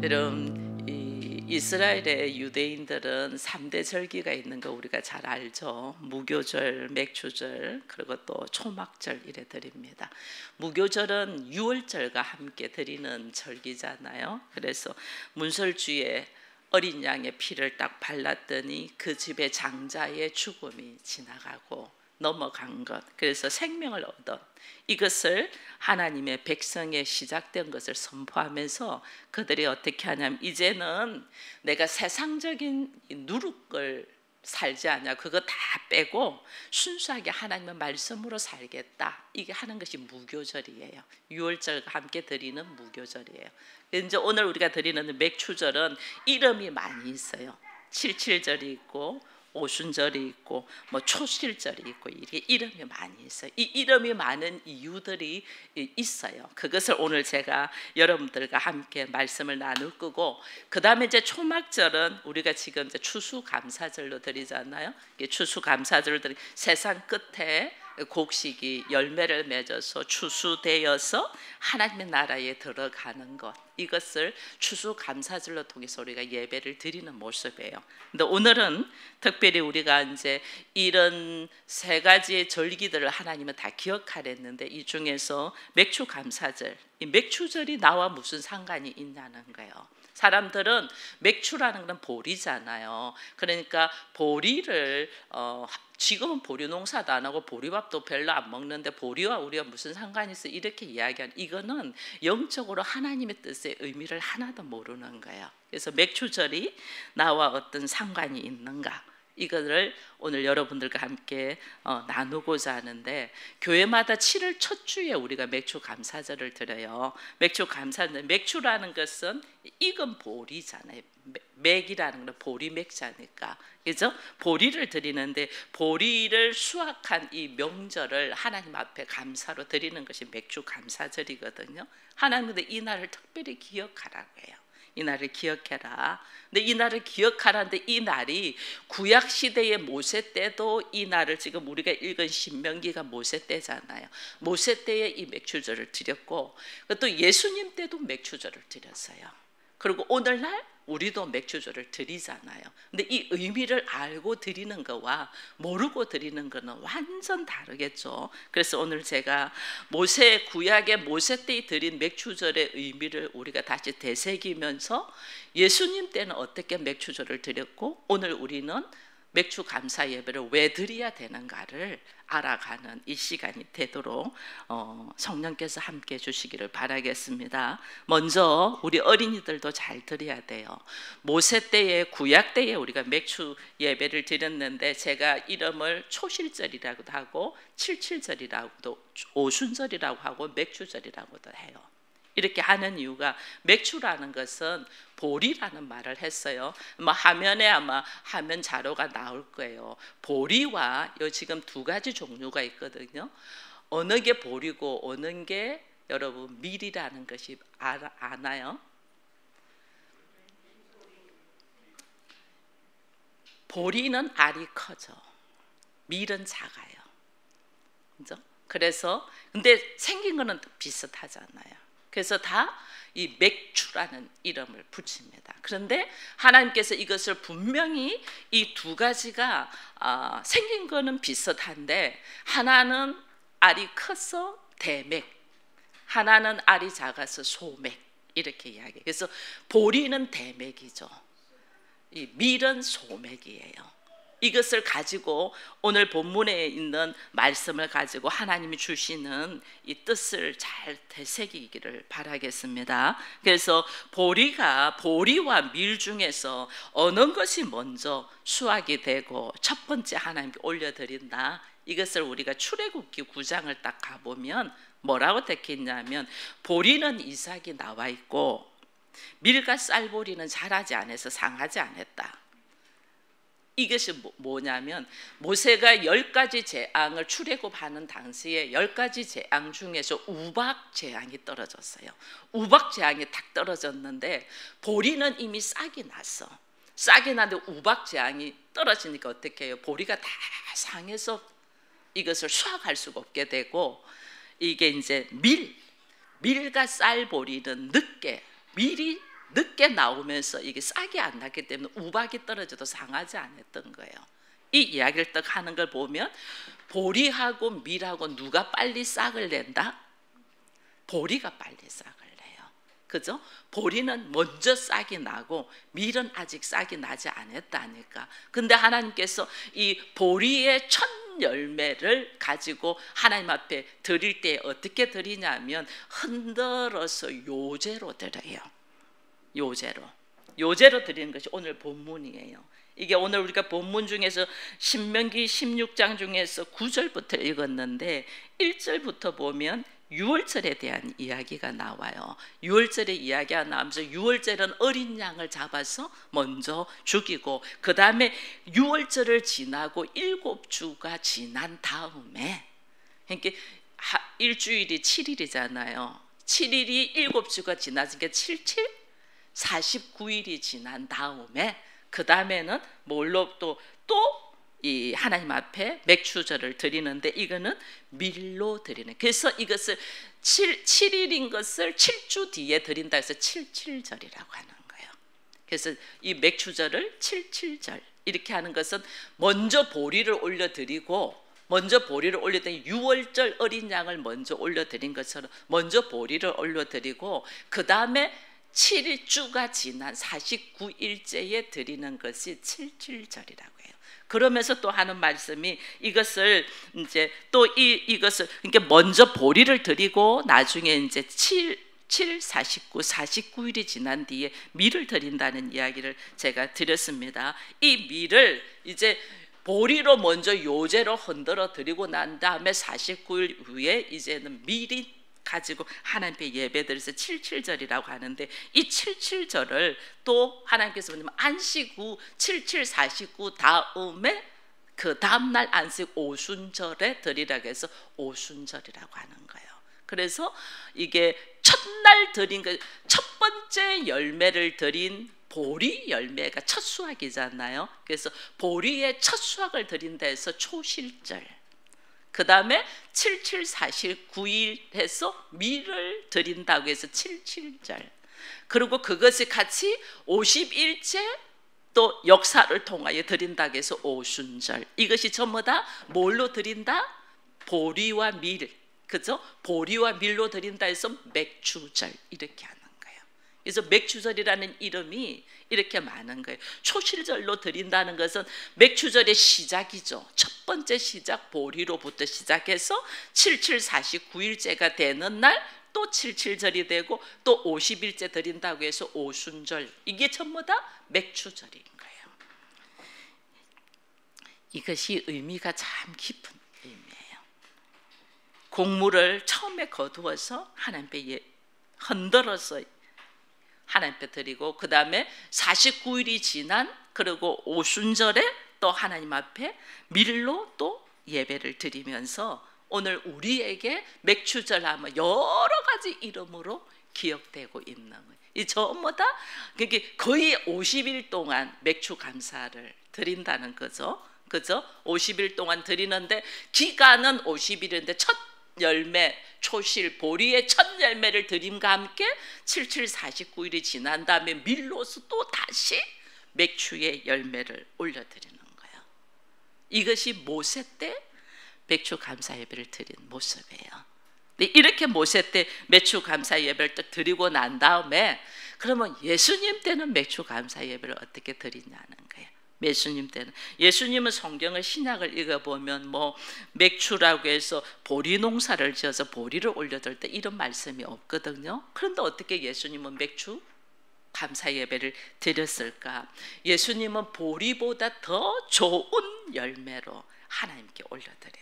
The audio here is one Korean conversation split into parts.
여러분, 이 이스라엘의 유대인들은 3대 절기가 있는 거 우리가 잘 알죠. 무교절, 맥추절, 그리고 또 초막절 이래 드립니다. 무교절은 유월절과 함께 드리는 절기잖아요. 그래서 문설주에 어린 양의 피를 딱 발랐더니 그 집의 장자의 죽음이 지나가고 넘어간 것, 그래서 생명을 얻은 이것을 하나님의 백성에 시작된 것을 선포하면서 그들이 어떻게 하냐면, 이제는 내가 세상적인 누룩을 살지 않냐, 그거 다 빼고 순수하게 하나님의 말씀으로 살겠다, 이게 하는 것이 무교절이에요. 유월절과 함께 드리는 무교절이에요. 이제 오늘 우리가 드리는 맥추절은 이름이 많이 있어요. 칠칠절이 있고 오순절이 있고 뭐 초실절이 있고, 이게 이름이 많이 있어요. 이 이름이 많은 이유들이 있어요. 그것을 오늘 제가 여러분들과 함께 말씀을 나눌 거고, 그 다음에 이제 초막절은 우리가 지금 이제 추수감사절로 드리잖아요. 추수감사절을 드리, 세상 끝에 곡식이 열매를 맺어서 추수되어서 하나님의 나라에 들어가는 것, 이것을 추수감사절로 통해서 우리가 예배를 드리는 모습이에요. 근데 오늘은 특별히 우리가 이제 이런 세 가지의 절기들을 하나님은 다 기억하랬는데, 이 중에서 맥추감사절, 이 맥추절이 나와 무슨 상관이 있냐는 거예요. 사람들은 맥추라는 건 보리잖아요. 그러니까 보리를 지금은 보리 농사도 안 하고 보리밥도 별로 안 먹는데 보리와 우리가 무슨 상관이 있어, 이렇게 이야기하는, 이거는 영적으로 하나님의 뜻의 의미를 하나도 모르는 거예요. 그래서 맥추절이 나와 어떤 상관이 있는가, 이거를 오늘 여러분들과 함께 나누고자 하는데, 교회마다 7월 첫 주에 우리가 맥추감사절을 드려요. 맥추감사절, 맥추라는 것은 익은 보리잖아요. 맥이라는 건 보리 맥자니까, 그죠? 보리를 드리는데, 보리를 수확한 이 명절을 하나님 앞에 감사로 드리는 것이 맥추감사절이거든요. 하나님은 이 날을 특별히 기억하라고 해요. 이 날을 기억해라. 근데 이 날을 기억하라는데, 이 날이 구약 시대의 모세 때도 이 날을, 지금 우리가 읽은 신명기가 모세 때잖아요. 모세 때에 이 맥추절을 드렸고, 또 예수님 때도 맥추절을 드렸어요. 그리고 오늘날 우리도 맥추절을 드리잖아요. 근데 이 의미를 알고 드리는 거와 모르고 드리는 거는 완전 다르겠죠. 그래서 오늘 제가 구약의 모세 때 드린 맥추절의 의미를 우리가 다시 되새기면서, 예수님 때는 어떻게 맥추절을 드렸고 오늘 우리는 맥추 감사 예배를 왜 드려야 되는가를 알아가는 이 시간이 되도록 성령께서 함께 해주시기를 바라겠습니다. 먼저 우리 어린이들도 잘 드려야 돼요. 모세 때에, 구약 때에 우리가 맥추 예배를 드렸는데, 제가 이름을 초실절이라고도 하고 칠칠절이라고도, 오순절이라고 하고 맥추절이라고도 해요. 이렇게 하는 이유가, 맥추라는 것은 보리라는 말을 했어요. 화면에 아마 화면 자료가 나올 거예요. 보리와 지금 두 가지 종류가 있거든요. 어느 게 보리고 어느 게 여러분 밀이라는 것이 아나요? 보리는 알이 커져, 밀은 작아요. 그죠? 그래서 근데 생긴 거는 비슷하잖아요. 그래서 다 이 맥추라는 이름을 붙입니다. 그런데 하나님께서 이것을 분명히 이 두 가지가 생긴 거는 비슷한데, 하나는 알이 커서 대맥, 하나는 알이 작아서 소맥, 이렇게 이야기해요. 그래서 보리는 대맥이죠. 이 밀은 소맥이에요. 이것을 가지고 오늘 본문에 있는 말씀을 가지고 하나님이 주시는 이 뜻을 잘 되새기기를 바라겠습니다. 그래서 보리와 밀 중에서 어느 것이 먼저 수확이 되고 첫 번째 하나님께 올려드린다, 이것을 우리가 출애굽기 9장을 딱 가보면 뭐라고 되겠냐면, 보리는 이삭이 나와 있고 밀과 쌀보리는 자라지 않아서 상하지 않았다. 이것이 뭐냐면, 모세가 10가지 재앙을 출애굽하는 당시에 10가지 재앙 중에서 우박 재앙이 떨어졌어요. 우박 재앙이 딱 떨어졌는데, 보리는 이미 싹이 났어. 싹이 났는데 우박 재앙이 떨어지니까 어떻게 해요? 보리가 다 상해서 이것을 수확할 수가 없게 되고, 이게 이제 밀과 쌀보리는 늦게, 밀이 늦게 나오면서 이게 싹이 안 났기 때문에 우박이 떨어져도 상하지 않았던 거예요. 이 이야기를 딱 하는 걸 보면 보리하고 밀하고 누가 빨리 싹을 낸다? 보리가 빨리 싹을 내요. 그죠? 보리는 먼저 싹이 나고 밀은 아직 싹이 나지 않았다니까. 근데 하나님께서 이 보리의 첫 열매를 가지고 하나님 앞에 드릴 때 어떻게 드리냐면 흔들어서 요제로 드려요. 요제로 드리는 것이 오늘 본문이에요. 이게 오늘 우리가 본문 중에서 신명기 16장 중에서 9절부터 읽었는데 1절부터 보면 유월절에 대한 이야기가 나와요. 유월절의 이야기가 나오면서 유월절은 어린 양을 잡아서 먼저 죽이고 그 다음에 유월절을 지나고 7주가 지난 다음에, 그러니까 일주일이 7일이잖아요. 7일이 7주가 지났으니까 77, 49일이 지난 다음에 그 다음에는 뭘로 또 이 하나님 앞에 맥추절을 드리는데 이거는 밀로 드리는. 그래서 이것을 7일인 것을 7주 뒤에 드린다 해서 77절이라고 하는 거예요. 그래서 이 맥추절을 77절 이렇게 하는 것은 먼저 보리를 올려드리고 유월절 어린 양을 먼저 올려드린 것처럼 먼저 보리를 올려드리고 그 다음에 7주가 지난 49일째에 드리는 것이 77절이라고 해요. 그러면서 또 하는 말씀이 이것을 이제 또 이것을 그러니까 먼저 보리를 드리고 나중에 이제 49일이 지난 뒤에 밀을 드린다는 이야기를 제가 드렸습니다. 이 밀을 이제 보리로 먼저 요제로 흔들어 드리고 난 다음에 49일 후에 이제는 밀이 가지고 하나님께 예배드려서 77절이라고 하는데 이 77절을 또 하나님께서 보면 안식 후 77, 49 다음에 그 다음날 안식 오순절에 드리라고 해서 오순절이라고 하는 거예요. 그래서 이게 첫날 드린 첫 번째 열매를 드린 보리 열매가 첫 수확이잖아요. 그래서 보리의 첫 수확을 드린다 해서 초실절, 그 다음에 77, 49일 해서 밀을 드린다고 해서 77절, 그리고 그것이 같이 50일째 또 역사를 통하여 드린다고 해서 오순절. 이것이 전부 다 뭘로 드린다? 보리와 밀, 그죠? 보리와 밀로 드린다 해서 맥추절 이렇게 하는 거예요. 그래서 맥추절이라는 이름이 이렇게 많은 거예요. 초실절로 드린다는 것은 맥추절의 시작이죠. 첫 번째 시작 보리로부터 시작해서 77, 49일째가 되는 날 또 77절이 되고 또 50일째 드린다고 해서 오순절. 이게 전부 다 맥추절인 거예요. 이것이 의미가 참 깊은 의미예요. 곡물을 처음에 거두어서 하나님께 흔들어서 하나님께 드리고 그 다음에 49일이 지난 그리고 오순절에 또 하나님 앞에 밀로 또 예배를 드리면서 오늘 우리에게 맥추절 하면 여러 가지 이름으로 기억되고 있는 거예요. 이 전부 다 거의 50일 동안 맥추 감사를 드린다는 거죠. 그죠? 50일 동안 드리는데 기간은 50일인데 첫 열매 초실 보리의 첫 열매를 드림과 함께 77, 49일이 지난 다음에 밀로서 또 다시 맥추의 열매를 올려드리는 거예요. 이것이 모세 때 맥추 감사 예배를 드린 모습이에요. 근데 이렇게 모세 때 맥추 감사 예배를 딱 드리고 난 다음에 그러면 예수님 때는 맥추 감사 예배를 어떻게 드리냐는 거예요. 예수님 때는, 예수님은 성경을 신약을 읽어보면 뭐 맥추라고 해서 보리 농사를 지어서 보리를 올려드릴 때 이런 말씀이 없거든요. 그런데 어떻게 예수님은 맥추 감사 예배를 드렸을까? 예수님은 보리보다 더 좋은 열매로 하나님께 올려드려요.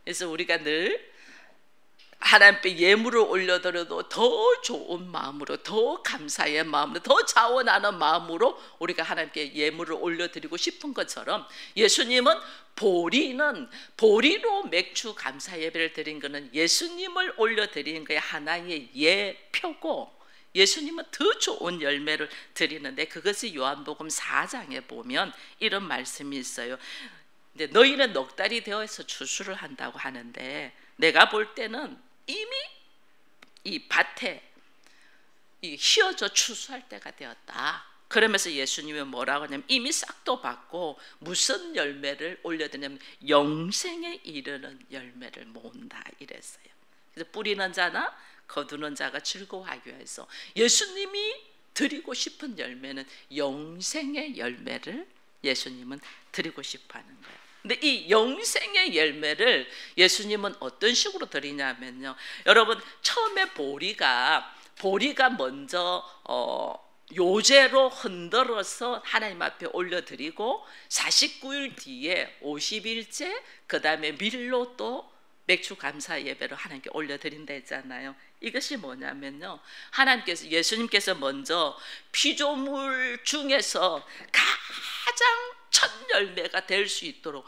그래서 우리가 늘 하나님께 예물을 올려드려도 더 좋은 마음으로, 더 감사의 마음으로, 더 자원하는 마음으로 우리가 하나님께 예물을 올려드리고 싶은 것처럼 예수님은 보리로 맥추 감사 예배를 드린 것은 예수님을 올려드리는 것의 하나의 예표고, 예수님은 더 좋은 열매를 드리는데 그것이 요한복음 4장에 보면 이런 말씀이 있어요. 근데 너희는 넉 달이 되어서 추수를 한다고 하는데 내가 볼 때는 이미 이 밭에 휘어져 추수할 때가 되었다. 그러면서 예수님이 뭐라고 하냐면 이미 싹도 받고 무슨 열매를 올려드냐면 영생에 이르는 열매를 모은다 이랬어요. 그래서 뿌리는 자나 거두는 자가 즐거워하기 위해서 예수님이 드리고 싶은 열매는 영생의 열매를 예수님은 드리고 싶어 하는 거예요. 근데 이 영생의 열매를 예수님은 어떤 식으로 드리냐면요, 여러분 처음에 보리가 먼저 요제로 흔들어서 하나님 앞에 올려드리고 49일 뒤에 50일째 그 다음에 밀로 또 맥주 감사 예배로 하나님께 올려드린다 했잖아요. 이것이 뭐냐면요, 하나님께서 예수님께서 먼저 피조물 중에서 가장 첫 열매가 될 수 있도록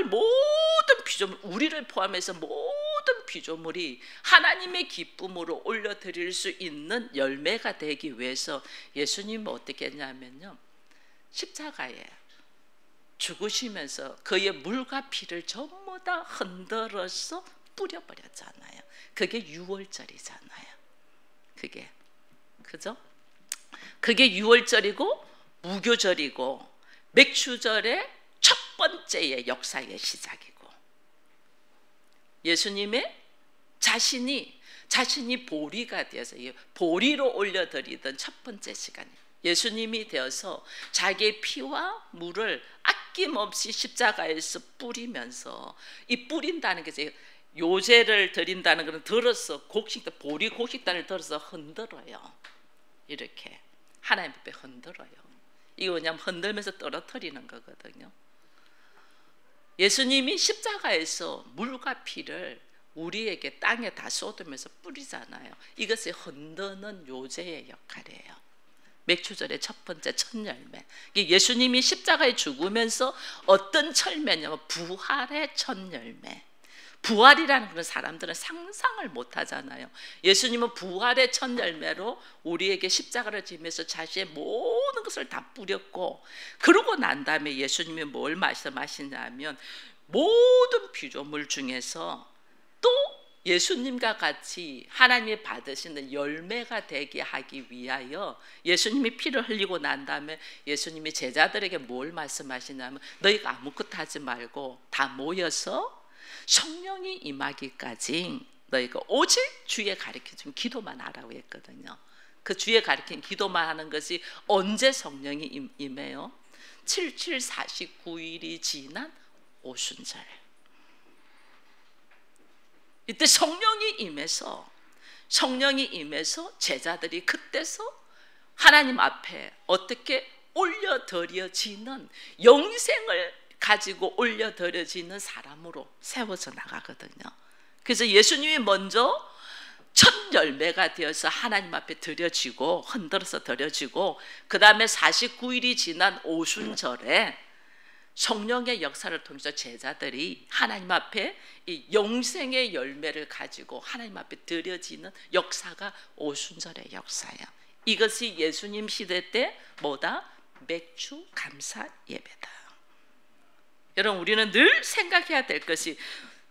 모든 피조물, 우리를 포함해서 모든 피조물이 하나님의 기쁨으로 올려드릴 수 있는 열매가 되기 위해서 예수님은 어떻게 했냐면요, 십자가에 죽으시면서 그의 물과 피를 전부 다 흔들어서 뿌려버렸잖아요. 그게 유월절이잖아요. 그죠? 그게 유월절이고 무교절이고 맥주절의 첫 번째의 역사의 시작이고, 예수님의 자신이 보리가 되어서 보리로 올려드리던 첫 번째 시간이에요. 예수님이 되어서 자기의 피와 물을 아낌없이 십자가에서 뿌리면서, 이 뿌린다는 게 요제를 드린다는 것은 들어서 보리 곡식단을 들어서 흔들어요. 이렇게 하나님 앞에 흔들어요. 이거 뭐냐면 흔들면서 떨어뜨리는 거거든요. 예수님이 십자가에서 물과 피를 우리에게 땅에 다 쏟으면서 뿌리잖아요. 이것이 흔드는 요제의 역할이에요. 맥주절의 첫 번째 첫 열매. 예수님이 십자가에 죽으면서 어떤 철매냐면 부활의 첫 열매. 부활이라는 건 사람들은 상상을 못 하잖아요. 예수님은 부활의 첫 열매로 우리에게 십자가를 지면서 자신의 모든 것을 다 뿌렸고, 그러고 난 다음에 예수님이 뭘 말씀하시냐면 모든 피조물 중에서 또 예수님과 같이 하나님이 받으시는 열매가 되게 하기 위하여 예수님이 피를 흘리고 난 다음에 예수님이 제자들에게 뭘 말씀하시냐면 너희가 아무것도 하지 말고 다 모여서 성령이 임하기까지 너희가 오직 주의 가르쳐준 기도만 하라고 했거든요. 그 주의 가르친 기도만 하는 것이 언제 성령이 임해요? 49일이 지난 오순절. 이때 성령이 임해서 제자들이 그때서 하나님 앞에 어떻게 올려드려지는, 영생을 가지고 올려드려지는 사람으로 세워져 나가거든요. 그래서 예수님이 먼저 첫 열매가 되어서 하나님 앞에 드려지고 흔들어서 드려지고, 그 다음에 49일이 지난 오순절에 성령의 역사를 통해서 제자들이 하나님 앞에 이 영생의 열매를 가지고 하나님 앞에 드려지는 역사가 오순절의 역사예요. 이것이 예수님 시대 때 뭐다? 맥주 감사 예배다. 여러분, 우리는 늘 생각해야 될 것이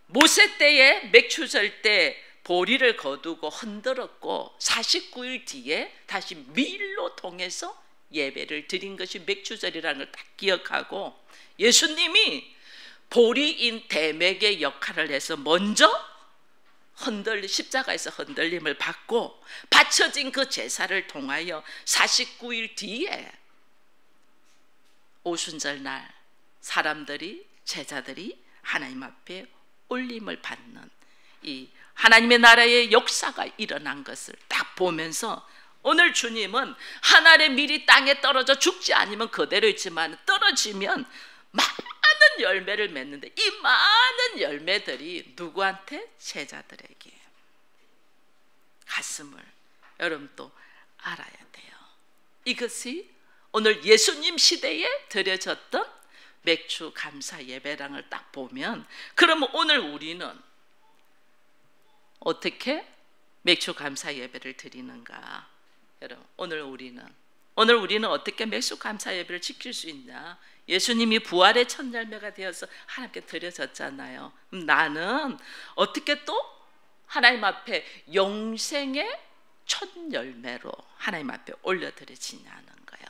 모세 때에 맥주절 때 보리를 거두고 흔들었고 49일 뒤에 다시 밀로 통해서 예배를 드린 것이 맥주절이라는 걸 딱 기억하고, 예수님이 보리인 대맥의 역할을 해서 먼저 십자가에서 흔들림을 받고 바쳐진 그 제사를 통하여 49일 뒤에 오순절 날 제자들이 하나님 앞에 올림을 받는 이 하나님의 나라의 역사가 일어난 것을 딱 보면서, 오늘 주님은 하늘의 밀이 땅에 떨어져 죽지 않으면 그대로 있지만 떨어지면 많은 열매를 맺는데, 이 많은 열매들이 누구한테? 제자들에게 갔음을 여러분 또 알아야 돼요. 이것이 오늘 예수님 시대에 드려졌던 맥주 감사 예배랑을 딱 보면, 그러면 오늘 우리는 어떻게 맥주 감사 예배를 드리는가? 여러분, 오늘 우리는 어떻게 맥주 감사 예배를 지킬 수 있냐? 예수님이 부활의 첫 열매가 되어서 하나님께 드려졌잖아요. 나는 어떻게 또 하나님 앞에 영생의 첫 열매로 하나님 앞에 올려드려지냐는 거예요.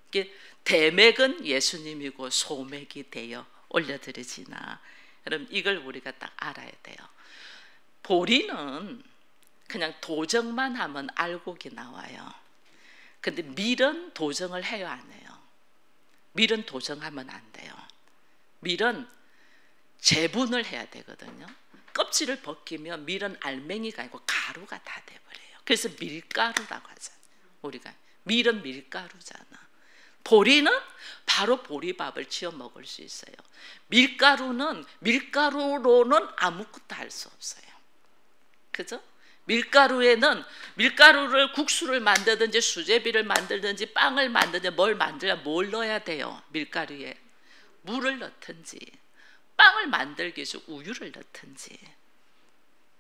이게 대맥은 예수님이고 소맥이 되어 올려드려지나. 여러분 이걸 우리가 딱 알아야 돼요. 보리는 그냥 도정만 하면 알곡이 나와요. 근데 밀은 도정을 해요, 안 해요? 밀은 도정하면 안 돼요. 밀은 재분을 해야 되거든요. 껍질을 벗기면 밀은 알맹이가 아니고 가루가 다 돼버려요. 그래서 밀가루라고 하잖아요. 우리가 밀은 밀가루잖아. 보리는 바로 보리밥을 지어 먹을 수 있어요. 밀가루는 밀가루로는 아무것도 할 수 없어요. 그죠? 밀가루에는 밀가루를 국수를 만들든지 수제비를 만들든지 빵을 만들든지 뭘 만들려면 뭘 넣어야 돼요? 밀가루에 물을 넣든지 빵을 만들기 위해서 우유를 넣든지,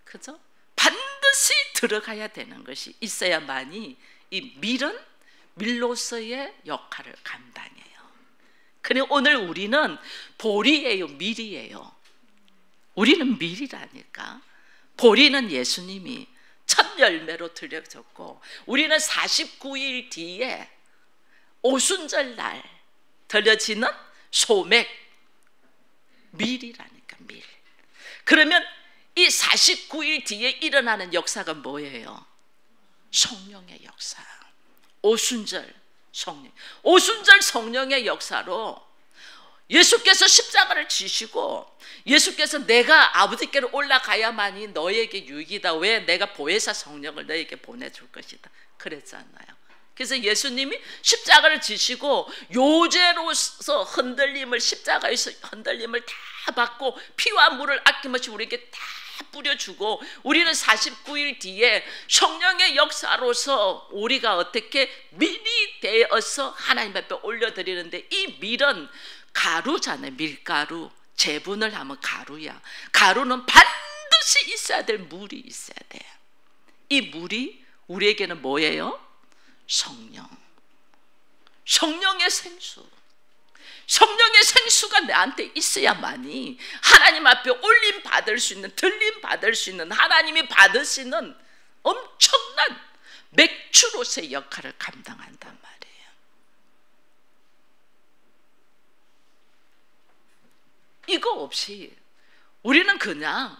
그죠? 반드시 들어가야 되는 것이 있어야만이 이 밀은 밀로서의 역할을 감당해요. 그런데 오늘 우리는 보리예요, 밀이에요? 우리는 밀이라니까. 보리는 예수님이 첫 열매로 들려졌고, 우리는 49일 뒤에 오순절 날 들려지는 소맥, 밀이라니까, 밀. 그러면 이 49일 뒤에 일어나는 역사가 뭐예요? 성령의 역사. 오순절 성령. 오순절 성령의 역사로 예수께서 십자가를 지시고, 예수께서 내가 아버지께로 올라가야만이 너에게 유익이다. 왜? 내가 보혜사 성령을 너에게 보내줄 것이다. 그랬잖아요. 그래서 예수님이 십자가를 지시고 요제로서 흔들림을, 십자가에서 흔들림을 다 받고 피와 물을 아낌없이 우리에게 다 뿌려주고, 우리는 49일 뒤에 성령의 역사로서 우리가 어떻게 밀이 되어서 하나님 앞에 올려드리는데, 이 밀은 가루잖아요. 밀가루. 재분을 하면 가루야. 가루는 반드시 있어야 될 물이 있어야 돼. 이 물이 우리에게는 뭐예요? 성령. 성령의 생수. 성령의 생수가 나한테 있어야만이 하나님 앞에 올림 받을 수 있는, 들림 받을 수 있는, 하나님이 받으시는 엄청난 맥주로서의 역할을 감당한단 말이에요. 이거 없이 우리는 그냥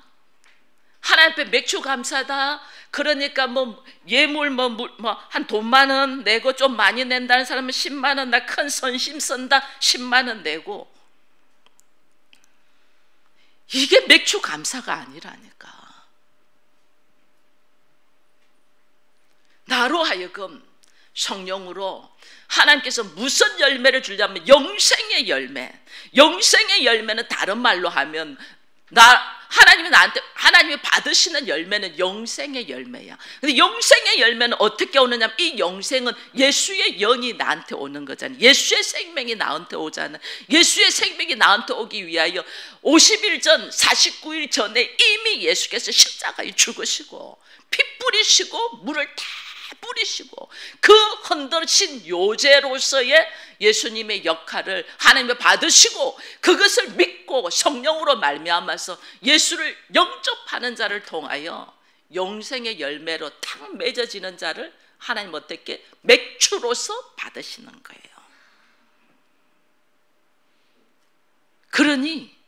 하나님 앞에 맥주 감사다, 그러니까 뭐 예물 한 돈만 원 내고, 좀 많이 낸다는 사람은 10만 원, 나 큰 선심 쓴다 10만 원 내고, 이게 맥주 감사가 아니라니까. 나로 하여금 성령으로 하나님께서 무슨 열매를 주려면 영생의 열매. 영생의 열매는 다른 말로 하면 하나님이 나한테, 하나님이 받으시는 열매는 영생의 열매야. 근데 영생의 열매는 어떻게 오느냐? 이 영생은 예수의 영이 나한테 오는 거잖아요. 예수의 생명이 나한테 오잖아요. 예수의 생명이 나한테 오기 위하여 50일 전, 49일 전에 이미 예수께서 십자가에 죽으시고 피 뿌리시고 물을 다 뿌리시고 그 흔들으신 요제로서의 예수님의 역할을 하나님이 받으시고, 그것을 믿고 성령으로 말미암아서 예수를 영접하는 자를 통하여 영생의 열매로 탁 맺어지는 자를 하나님 어떻게 맥주로서 받으시는 거예요. 그러니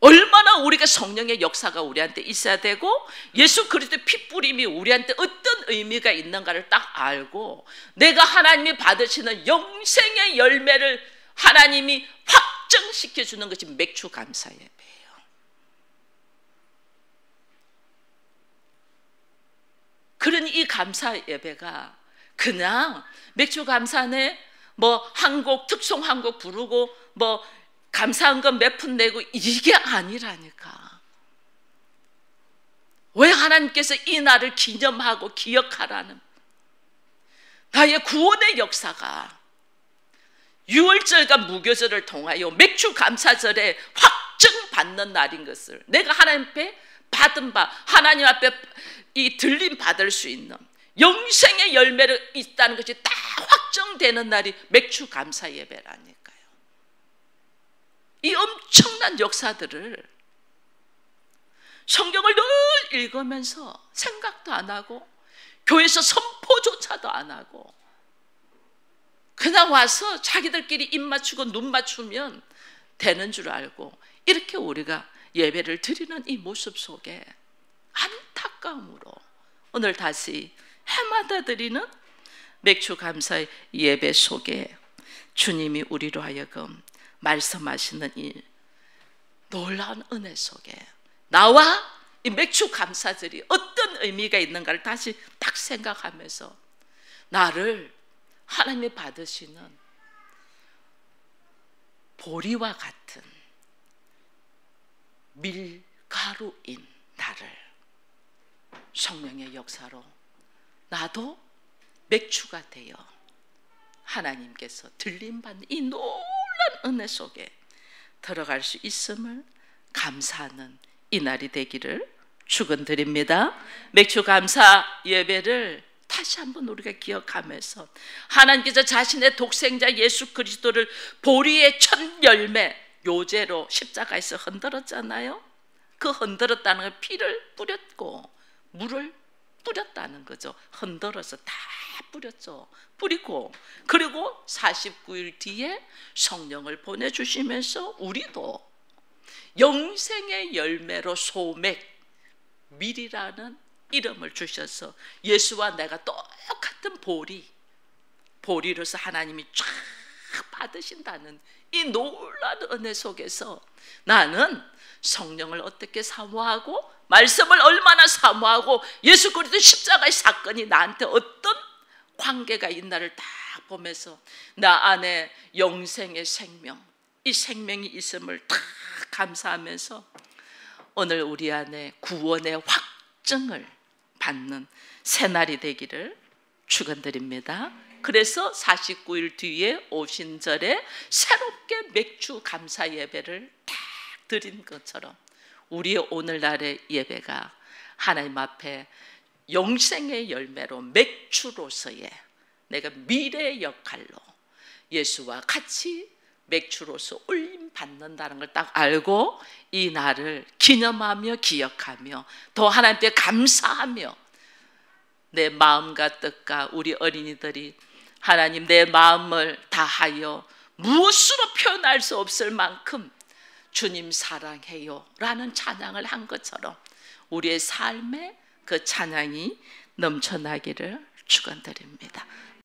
얼마나 우리가 성령의 역사가 우리한테 있어야 되고, 예수 그리스도의 핏뿌림이 우리한테 어떤 의미가 있는가를 딱 알고, 내가 하나님이 받으시는 영생의 열매를 하나님이 확정시켜 주는 것이 맥주 감사 예배예요. 그러니 이 감사 예배가 그냥 맥주 감사네, 뭐 한 곡, 특송 한 곡 부르고 뭐 감사한 건 몇 푼 내고, 이게 아니라니까. 왜 하나님께서 이 날을 기념하고 기억하라는, 나의 구원의 역사가 6월절과 무교절을 통하여 맥주 감사절에 확증받는 날인 것을, 내가 하나님 앞에 받은 바, 하나님 앞에 이 들림 받을 수 있는 영생의 열매를 있다는 것이 다 확정되는 날이 맥주 감사 예배라니까요. 이 엄청난 역사들을 성경을 늘 읽으면서 생각도 안 하고 교회에서 선포조차도 안 하고 그냥 와서 자기들끼리 입 맞추고 눈 맞추면 되는 줄 알고 이렇게 우리가 예배를 드리는 이 모습 속에 안타까움으로 오늘 다시 해마다 드리는 맥주 감사의 예배 속에 주님이 우리로 하여금 말씀하시는 이 놀라운 은혜 속에 나와 이 맥주 감사절이 어떤 의미가 있는가를 다시 딱 생각하면서 나를 하나님이 받으시는 보리와 같은 밀가루인 나를 성령의 역사로 나도 맥주가 되어 하나님께서 들림받는 이 놀라운 은혜 속에 들어갈 수 있음을 감사하는 이 날이 되기를 축원드립니다. 맥주 감사 예배를 다시 한번 우리가 기억하면서 하나님께서 자신의 독생자 예수 그리스도를 보리의 첫 열매 요제로 십자가에서 흔들었잖아요. 그 흔들었다는 건 피를 뿌렸고 물을 뿌렸다는 거죠. 흔들어서 다 뿌렸죠. 뿌리고 그리고 49일 뒤에 성령을 보내주시면서 우리도 영생의 열매로 소맥 밀이라는 이름을 주셔서 예수와 내가 똑같은 보리로서 하나님이 쫙 받으신다는 이 놀라운 은혜 속에서 나는 성령을 어떻게 사모하고 말씀을 얼마나 사모하고 예수 그리스도 십자가의 사건이 나한테 어떤 관계가 있나를 딱 보면서 나 안에 영생의 생명, 이 생명이 있음을 딱 감사하면서 오늘 우리 안에 구원의 확증을 받는 새날이 되기를 축원드립니다. 그래서 49일 뒤에 오신절에 새롭게 맥주 감사 예배를 딱 드린 것처럼 우리의 오늘날의 예배가 하나님 앞에 영생의 열매로 맥주로서의 내가 미래의 역할로 예수와 같이 맥주로서 올림 받는다는 걸 딱 알고 이 날을 기념하며 기억하며 더 하나님께 감사하며 내 마음과 뜻과 우리 어린이들이 하나님 내 마음을 다하여 무엇으로 표현할 수 없을 만큼 주님 사랑해요 라는 찬양을 한 것처럼 우리의 삶에 그 찬양이 넘쳐나기를 축원드립니다.